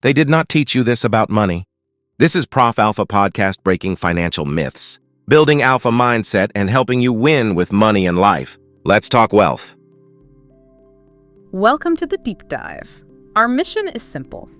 They did not teach you this about money. This is Prof Alpha Podcast breaking financial myths, building alpha mindset, and helping you win with money and life. Let's talk wealth. Welcome to the deep dive. Our mission is simple.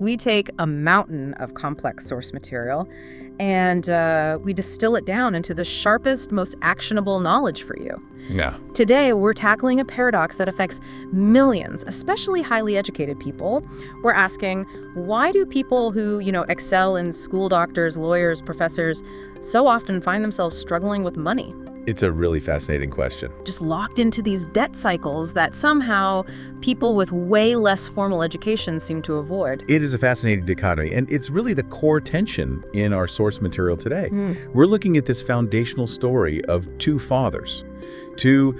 We take a mountain of complex source material and we distill it down into the sharpest, most actionable knowledge for you. Yeah. Today, we're tackling a paradox that affects millions, especially highly educated people. We're asking, why do people who, excel in school, doctors, lawyers, professors, so often find themselves struggling with money? It's a really fascinating question. Just locked into these debt cycles that somehow people with way less formal education seem to avoid. It is a fascinating dichotomy, and it's really the core tension in our source material today. We're looking at this foundational story of two fathers, two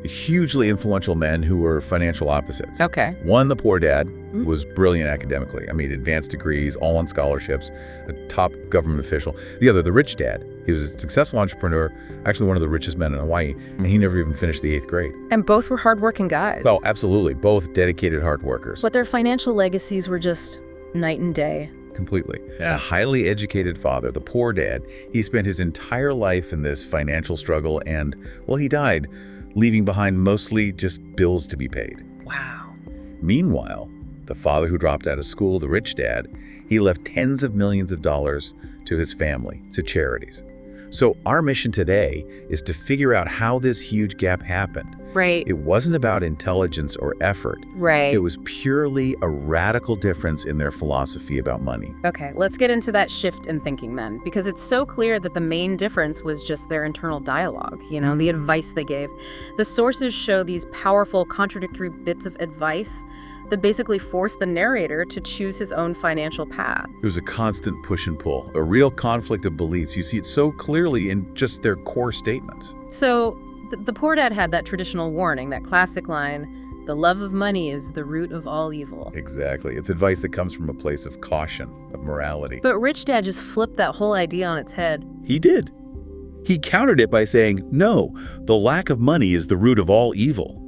hugely influential men who were financial opposites. Okay. One, the poor dad, was brilliant academically. I mean, advanced degrees, all on scholarships, a top government official. The other, the rich dad. He was a successful entrepreneur, actually one of the richest men in Hawaii, and he never even finished the 8th grade. And both were hardworking guys. Oh, absolutely. Both dedicated hard workers. But their financial legacies were just night and day. Completely. A highly educated father, the poor dad, he spent his entire life in this financial struggle and, well, he died, leaving behind mostly just bills to be paid. Wow. Meanwhile, the father who dropped out of school, the rich dad, he left tens of millions of dollars to his family, to charities. So our mission today is to figure out how this huge gap happened. Right. It wasn't about intelligence or effort. Right. It was purely a radical difference in their philosophy about money. Okay, let's get into that shift in thinking then, because it's so clear that the main difference was just their internal dialogue, the advice they gave. The sources show these powerful, contradictory bits of advice that basically forced the narrator to choose his own financial path. It was a constant push and pull, a real conflict of beliefs. You see it so clearly in just their core statements. So the poor dad had that traditional warning, that classic line, "The love of money is the root of all evil." Exactly. It's advice that comes from a place of caution, of morality. But Rich Dad just flipped that whole idea on its head. He did. He countered it by saying, no, the lack of money is the root of all evil.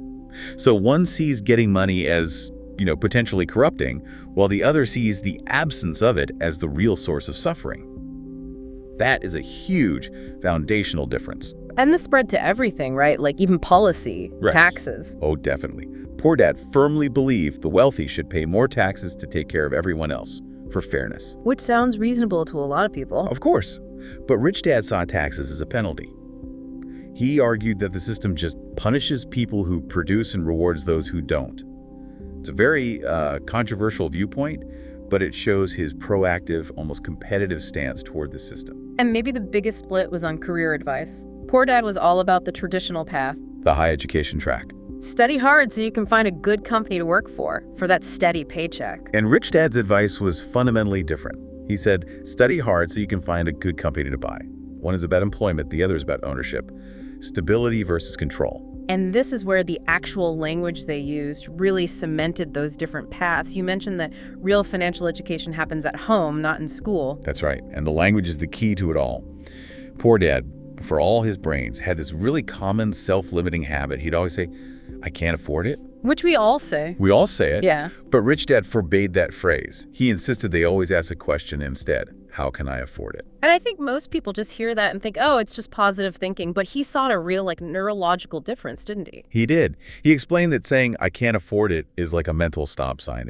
So one sees getting money as potentially corrupting, while the other sees the absence of it as the real source of suffering. That is a huge foundational difference. And this spread to everything, right? Like even policy, Right. taxes. Oh, definitely. Poor dad firmly believed the wealthy should pay more taxes to take care of everyone else, for fairness. Which sounds reasonable to a lot of people. Of course. But rich dad saw taxes as a penalty. He argued that the system just punishes people who produce and rewards those who don't. It's a very controversial viewpoint, but it shows his proactive, almost competitive stance toward the system. And maybe the biggest split was on career advice. Poor Dad was all about the traditional path. The high education track. Study hard so you can find a good company to work for that steady paycheck. And rich dad's advice was fundamentally different. He said, study hard so you can find a good company to buy. One is about employment, the other is about ownership. Stability versus control. And this is where the actual language they used really cemented those different paths. You mentioned that real financial education happens at home, not in school. That's right. And the language is the key to it all. Poor dad, for all his brains, had this really common self-limiting habit. He'd always say, I can't afford it. Which we all say. We all say it. Yeah. But rich dad forbade that phrase. He insisted they always ask a question instead. How can I afford it? And I think most people just hear that and think, oh, it's just positive thinking. But he saw a real neurological difference, didn't he? He did. He explained that saying, I can't afford it is like a mental stop sign.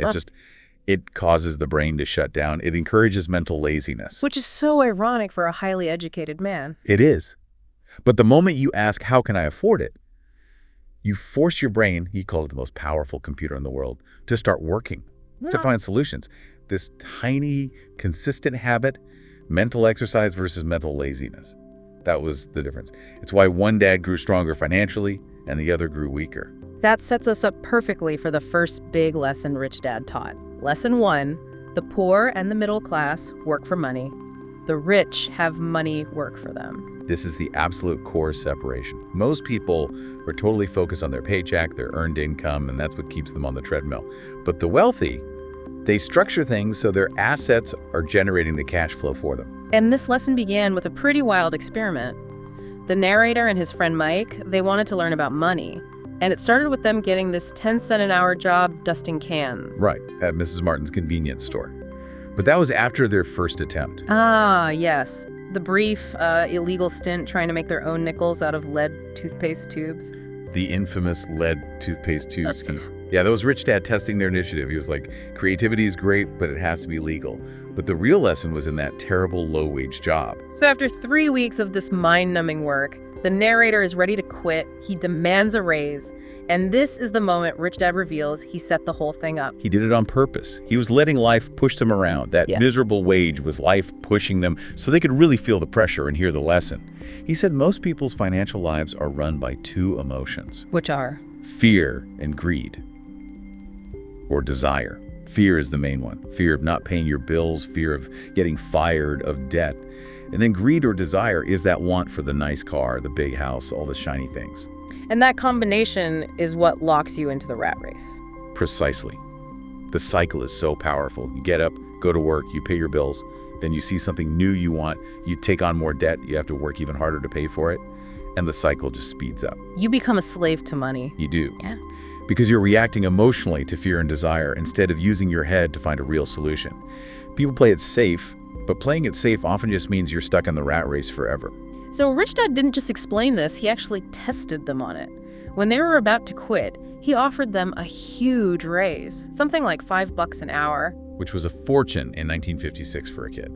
It causes the brain to shut down. It encourages mental laziness. Which is so ironic for a highly educated man. It is. But the moment you ask, how can I afford it? You force your brain, he called it the most powerful computer in the world, to start working, to find solutions. This tiny, consistent habit, mental exercise versus mental laziness. That was the difference. It's why one dad grew stronger financially and the other grew weaker. That sets us up perfectly for the first big lesson Rich Dad taught. Lesson 1, the poor and the middle class work for money. The rich have money work for them. This is the absolute core separation. Most people are totally focused on their paycheck, their earned income, and that's what keeps them on the treadmill. But the wealthy, they structure things so their assets are generating the cash flow for them. And this lesson began with a pretty wild experiment. The narrator and his friend Mike, they wanted to learn about money. And it started with them getting this 10-cent-an-hour job dusting cans. Right, at Mrs. Martin's convenience store. But that was after their first attempt. Ah, yes. The brief, illegal stint trying to make their own nickels out of lead toothpaste tubes. The infamous lead toothpaste tube scheme. Yeah, that was Rich Dad testing their initiative. He was like, creativity is great, but it has to be legal. But the real lesson was in that terrible low-wage job. So after 3 weeks of this mind-numbing work, the narrator is ready to quit. He demands a raise. And this is the moment Rich Dad reveals he set the whole thing up. He did it on purpose. He was letting life push them around. That miserable wage was life pushing them so they could really feel the pressure and hear the lesson. He said most people's financial lives are run by two emotions. Which are? Fear and greed. Or desire. Fear is the main one. Fear of not paying your bills, fear of getting fired, of debt. And then greed or desire is that want for the nice car, the big house, all the shiny things. And that combination is what locks you into the rat race. Precisely. The cycle is so powerful. You get up, go to work, you pay your bills, then you see something new you want, you take on more debt, you have to work even harder to pay for it, and the cycle just speeds up. You become a slave to money. You do. Yeah. Because you're reacting emotionally to fear and desire instead of using your head to find a real solution. People play it safe, but playing it safe often just means you're stuck in the rat race forever. So Rich Dad didn't just explain this, he actually tested them on it. When they were about to quit, he offered them a huge raise, something like $5 an hour. Which was a fortune in 1956 for a kid.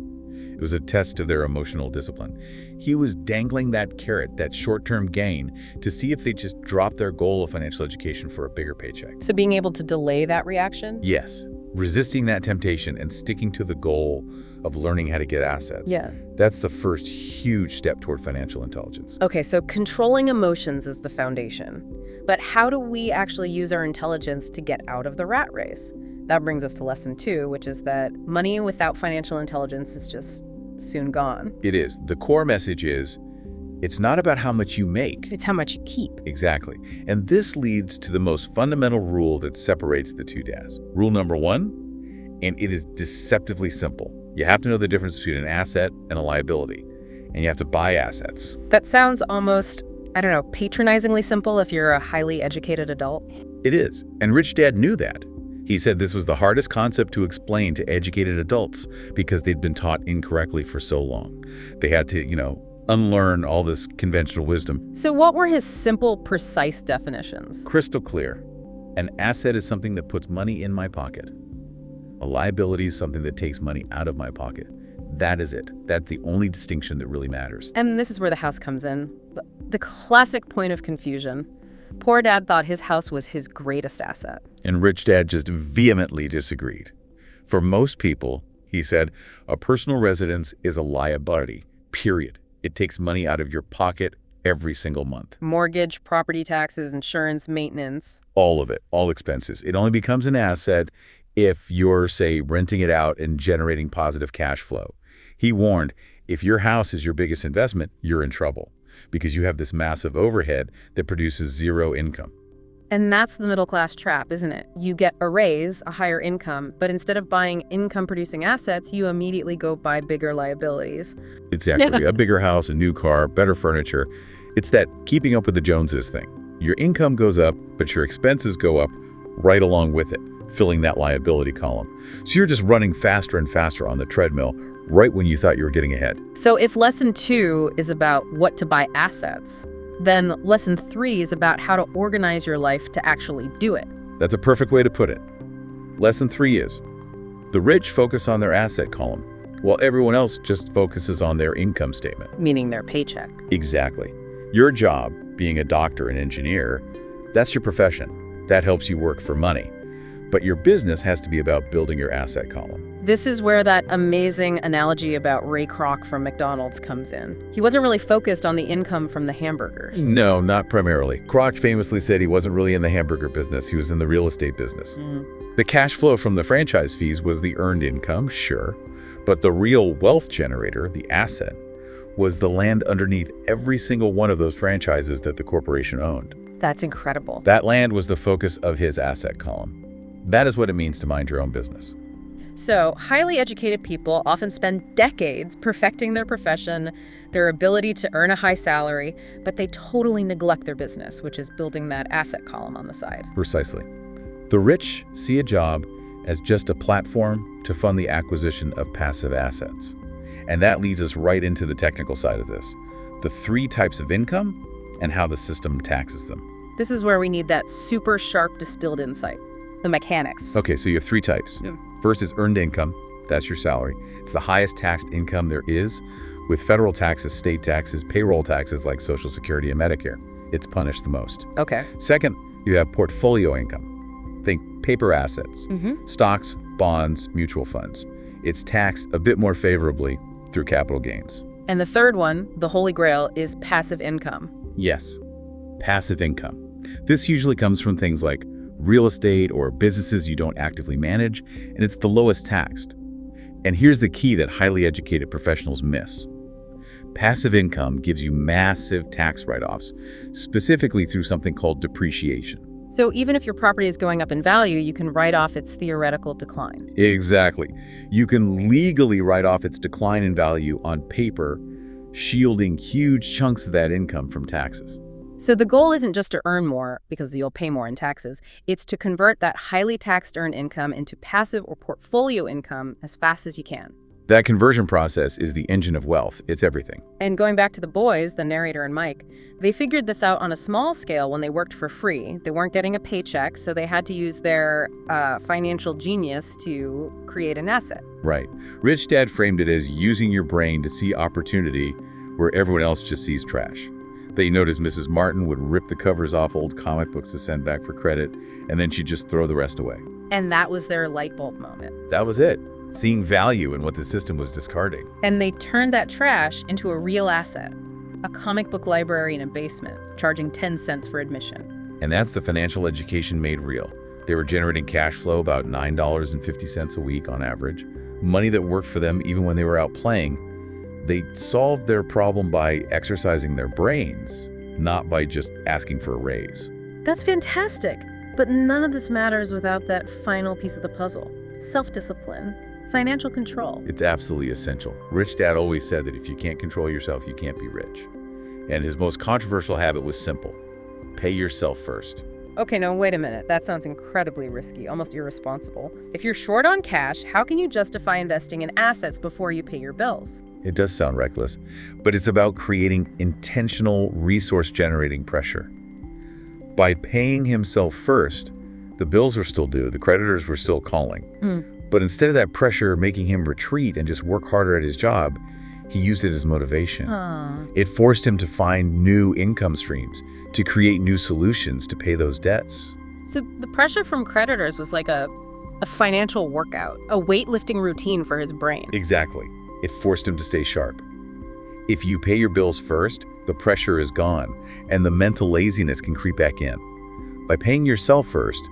It was a test of their emotional discipline. He was dangling that carrot, that short-term gain, to see if they just dropped their goal of financial education for a bigger paycheck. So being able to delay that reaction? Yes. Resisting that temptation and sticking to the goal of learning how to get assets. Yeah. That's the first huge step toward financial intelligence. Okay, so controlling emotions is the foundation. But how do we actually use our intelligence to get out of the rat race? That brings us to lesson 2, which is that money without financial intelligence is just soon gone. It is. The core message is, it's not about how much you make. It's how much you keep. Exactly. And this leads to the most fundamental rule that separates the two dads. Rule number 1, and it is deceptively simple. You have to know the difference between an asset and a liability, and you have to buy assets. That sounds almost, I don't know, patronizingly simple if you're a highly educated adult. It is. And Rich Dad knew that. He said this was the hardest concept to explain to educated adults because they'd been taught incorrectly for so long. They had to, unlearn all this conventional wisdom. So what were his simple, precise definitions? Crystal clear. An asset is something that puts money in my pocket. A liability is something that takes money out of my pocket. That is it. That's the only distinction that really matters. And this is where the house comes in. The classic point of confusion. Poor Dad thought his house was his greatest asset. And Rich Dad just vehemently disagreed. For most people, he said, a personal residence is a liability, period. It takes money out of your pocket every single month. Mortgage, property taxes, insurance, maintenance. All of it, all expenses. It only becomes an asset if you're, say, renting it out and generating positive cash flow. He warned, if your house is your biggest investment, you're in trouble because you have this massive overhead that produces zero income. And that's the middle-class trap, isn't it? You get a raise, a higher income, but instead of buying income-producing assets, you immediately go buy bigger liabilities. Exactly. A bigger house, a new car, better furniture. It's that keeping up with the Joneses thing. Your income goes up, but your expenses go up right along with it, filling that liability column. So you're just running faster and faster on the treadmill right when you thought you were getting ahead. So if lesson 2 is about what to buy assets, then lesson 3 is about how to organize your life to actually do it. That's a perfect way to put it. Lesson 3 is, the rich focus on their asset column, while everyone else just focuses on their income statement. Meaning their paycheck. Exactly. Your job, being a doctor and engineer, that's your profession. That helps you work for money. But your business has to be about building your asset column. This is where that amazing analogy about Ray Kroc from McDonald's comes in. He wasn't really focused on the income from the hamburgers. No, not primarily. Kroc famously said he wasn't really in the hamburger business. He was in the real estate business. The cash flow from the franchise fees was the earned income, sure. But the real wealth generator, the asset, was the land underneath every single one of those franchises that the corporation owned. That's incredible. That land was the focus of his asset column. That is what it means to mind your own business. So, highly educated people often spend decades perfecting their profession, their ability to earn a high salary, but they totally neglect their business, which is building that asset column on the side. Precisely. The rich see a job as just a platform to fund the acquisition of passive assets. And that leads us right into the technical side of this. The 3 types of income and how the system taxes them. This is where we need that super sharp distilled insight, the mechanics. Okay, so you have 3 types. Yeah. First is earned income. That's your salary. It's the highest taxed income there is, with federal taxes, state taxes, payroll taxes like Social Security and Medicare. It's punished the most. Okay. Second, you have portfolio income. Think paper assets, stocks, bonds, mutual funds. It's taxed a bit more favorably through capital gains. And the third one, the holy grail, is passive income. Yes, passive income. This usually comes from things like real estate or businesses you don't actively manage, and it's the lowest taxed. And here's the key that highly educated professionals miss. Passive income gives you massive tax write-offs, specifically through something called depreciation. So even if your property is going up in value, you can write off its theoretical decline. Exactly. You can legally write off its decline in value on paper, shielding huge chunks of that income from taxes. So the goal isn't just to earn more, because you'll pay more in taxes. It's to convert that highly taxed earned income into passive or portfolio income as fast as you can. That conversion process is the engine of wealth. It's everything. And going back to the boys, the narrator and Mike, they figured this out on a small scale when they worked for free. They weren't getting a paycheck, so they had to use their financial genius to create an asset. Right. Rich Dad framed it as using your brain to see opportunity where everyone else just sees trash. They noticed Mrs. Martin would rip the covers off old comic books to send back for credit, and then she'd just throw the rest away. And that was their light bulb moment. That was it. Seeing value in what the system was discarding. And they turned that trash into a real asset, a comic book library in a basement, charging 10 cents for admission. And that's the financial education made real. They were generating cash flow about $9.50 a week on average, money that worked for them even when they were out playing. They solved their problem by exercising their brains, not by just asking for a raise. That's fantastic. But none of this matters without that final piece of the puzzle. Self-discipline, financial control. It's absolutely essential. Rich Dad always said that if you can't control yourself, you can't be rich. And his most controversial habit was simple. Pay yourself first. Okay, no, wait a minute. That sounds incredibly risky, almost irresponsible. If you're short on cash, how can you justify investing in assets before you pay your bills? It does sound reckless, but it's about creating intentional resource-generating pressure. By paying himself first, the bills were still due, the creditors were still calling. But instead of that pressure making him retreat and just work harder at his job, he used it as motivation. It forced him to find new income streams, to create new solutions to pay those debts. So the pressure from creditors was like a financial workout, a weightlifting routine for his brain. Exactly. It forced him to stay sharp. If you pay your bills first, the pressure is gone, and the mental laziness can creep back in. By paying yourself first,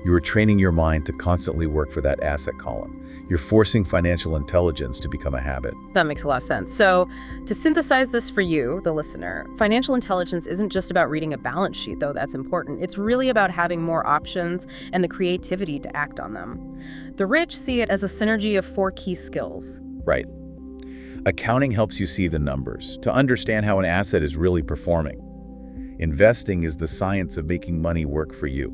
you are training your mind to constantly work for that asset column. You're forcing financial intelligence to become a habit. That makes a lot of sense. So to synthesize this for you, the listener, financial intelligence isn't just about reading a balance sheet, though that's important. It's really about having more options and the creativity to act on them. The rich see it as a synergy of 4 key skills. Right. Accounting helps you see the numbers, to understand how an asset is really performing. Investing is the science of making money work for you.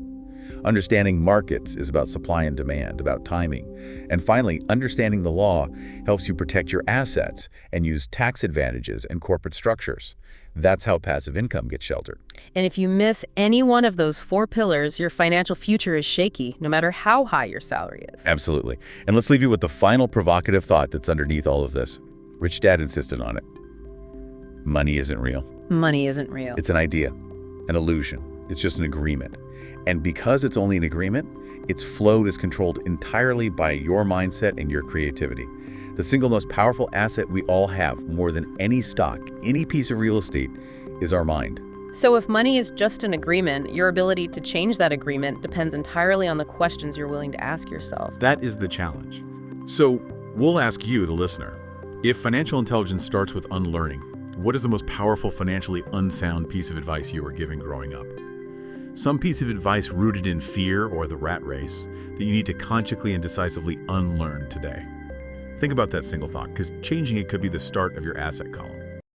Understanding markets is about supply and demand, about timing. And finally, understanding the law helps you protect your assets and use tax advantages and corporate structures. That's how passive income gets sheltered. And if you miss any one of those 4 pillars, your financial future is shaky, no matter how high your salary is. Absolutely. And let's leave you with the final provocative thought that's underneath all of this. Rich Dad insisted on it. Money isn't real. Money isn't real. It's an idea, an illusion. It's just an agreement. And because it's only an agreement, its flow is controlled entirely by your mindset and your creativity. The single most powerful asset we all have, more than any stock, any piece of real estate, is our mind. So if money is just an agreement, your ability to change that agreement depends entirely on the questions you're willing to ask yourself. That is the challenge. So we'll ask you, the listener, if financial intelligence starts with unlearning, what is the most powerful financially unsound piece of advice you were given growing up? Some piece of advice rooted in fear or the rat race that you need to consciously and decisively unlearn today. Think about that single thought, because changing it could be the start of your asset column.